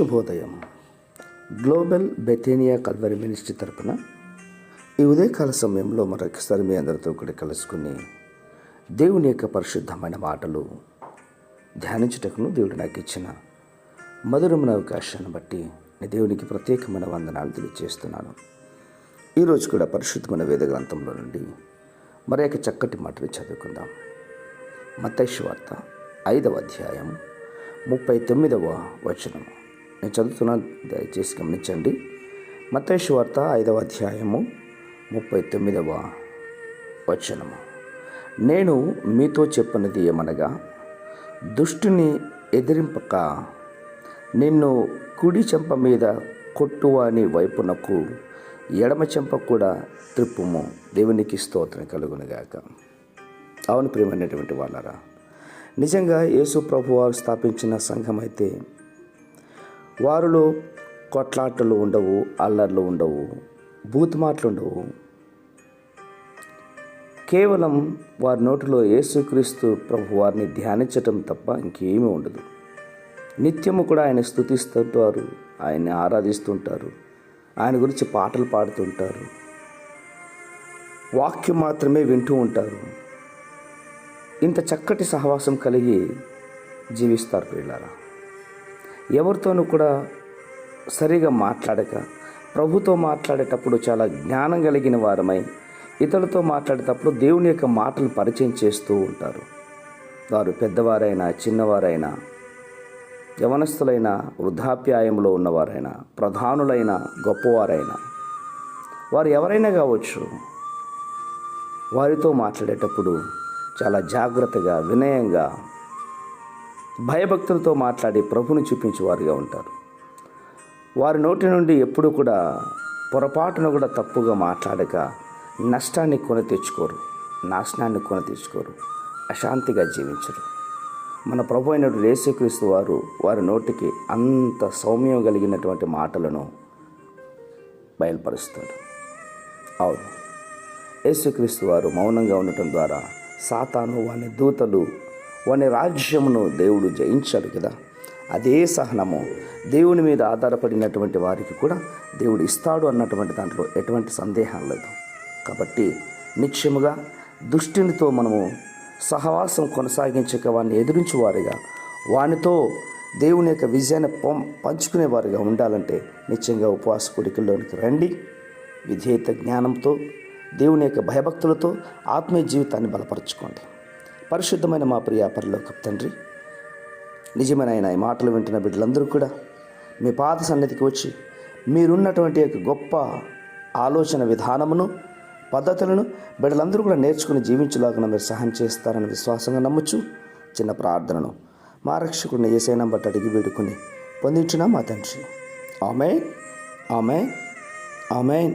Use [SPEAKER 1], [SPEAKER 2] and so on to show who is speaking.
[SPEAKER 1] శుభోదయం. Global బెథేనియా Calvary ministry తరపున ఈ ఉదయకాల సమయంలో మరొకసారి మీ అందరితో కూడా కలుసుకుని దేవుని యొక్క పరిశుద్ధమైన మాటలు ధ్యానించుటకును దేవుడు నాకు ఇచ్చిన మధురమైన అవకాశాన్ని బట్టి నేను దేవునికి ప్రత్యేకమైన వందనాలు తెలియజేస్తున్నాను. ఈరోజు కూడా పరిశుద్ధమైన వేద గ్రంథంలో నుండి మరొక చక్కటి మాటలు చదువుకుందాం. మత్తయి సువార్త 5వ అధ్యాయం 39వ వచనం నేను చదువుతున్నాను, దయచేసి గమనించండి. మత్తయి సువార్త 5వ అధ్యాయము 39వ వచనము. నేను మీతో చెప్పినది ఏమనగా, దుష్టుని ఎదిరింపక నిన్ను కుడి చెంప మీద కొట్టువాని వైపునకు ఎడమ చెంప కూడా త్రిప్పుము. దేవునికి స్తోత్రం కలుగునుగాక. అవును ప్రియమైనటువంటి వాళ్ళరా, నిజంగా యేసు ప్రభు వారు స్థాపించిన సంఘం అయితే వారిలో కొట్లాటలు ఉండవు, అల్లర్లు ఉండవు, బూతుమాటలు ఉండవు. కేవలం వారి నోటిలో యేసుక్రీస్తు ప్రభు వారిని ధ్యానించటం తప్ప ఇంకేమీ ఉండదు. నిత్యము కూడా ఆయన స్తుతిస్తుంటారు, ఆయన్ని ఆరాధిస్తుంటారు, ఆయన గురించి పాటలు పాడుతుంటారు, వాక్యం మాత్రమే వింటూ ఉంటారు. ఇంత చక్కటి సహవాసం కలిగి జీవిస్తారు ప్రియులారా. ఎవరితోనూ కూడా సరిగా మాట్లాడక, ప్రభుతో మాట్లాడేటప్పుడు చాలా జ్ఞానం కలిగిన వారమై ఇతరులతో మాట్లాడేటప్పుడు దేవుని యొక్క మాటలు పరిచయం చేస్తూ ఉంటారు. వారు పెద్దవారైనా చిన్నవారైనా, యవనస్తులైన, వృద్ధాప్యాయంలో ఉన్నవారైనా, ప్రధానులైన, గొప్పవారైనా, వారు ఎవరైనా కావచ్చు, వారితో మాట్లాడేటప్పుడు చాలా జాగ్రత్తగా, వినయంగా, భయభక్తులతో మాట్లాడి ప్రభుని చూపించేవారుగా ఉంటారు. వారి నోటి నుండి ఎప్పుడు కూడా పొరపాటును కూడా తప్పుగా మాట్లాడక నష్టాన్ని కొని తెచ్చుకోరు, నాశనాన్ని కొని తెచ్చుకోరు, అశాంతిగా జీవించరు. మన ప్రభు అయినటువంటి యేసుక్రీస్తు వారు వారి నోటికి అంత సౌమ్యం కలిగినటువంటి మాటలను బయలుపరుస్తారు. అవును, యేసుక్రీస్తు వారు మౌనంగా ఉండటం ద్వారా సాతాను, వాని దూతలు, వాని రాజ్యమును దేవుడు జయించాడు కదా. అదే సహనము దేవుని మీద ఆధారపడినటువంటి వారికి కూడా దేవుడు ఇస్తాడు అన్నటువంటి దాంట్లో ఎటువంటి సందేహం లేదు. కాబట్టి నిశ్చయముగా దుష్టునితో మనము సహవాసం కొనసాగించక వాడిని ఎదిరించేవారుగా, వానితో దేవుని యొక్క విజయాన్ని పంచుకునేవారుగా ఉండాలంటే నిశ్చయంగా ఉపవాస కూడికల్లోనికి రండి. విధేయత జ్ఞానంతో, దేవుని యొక్క భయభక్తులతో ఆత్మీయ జీవితాన్ని బలపరచుకోండి. పరిశుద్ధమైన మా ప్రియ పరలోకపు తండ్రి, నిజమైన ఆయన ఈ మాటలు వింటున్న బిడ్డలందరూ కూడా మీ పాద సన్నిధికి వచ్చి మీరున్నటువంటి యొక్క గొప్ప ఆలోచన విధానమును, పద్ధతులను బిడ్డలందరూ కూడా నేర్చుకుని జీవించలాగా మీరు సహాయం చేస్తారని విశ్వాసంగా నమ్మచ్చు. చిన్న ప్రార్థనను మా రక్షకుడిని యేసయ్య బట్టి అడిగి వేడుకుని పొందించున్నా మా తండ్రి. ఆమేన్, ఆమేన్, ఆమేన్.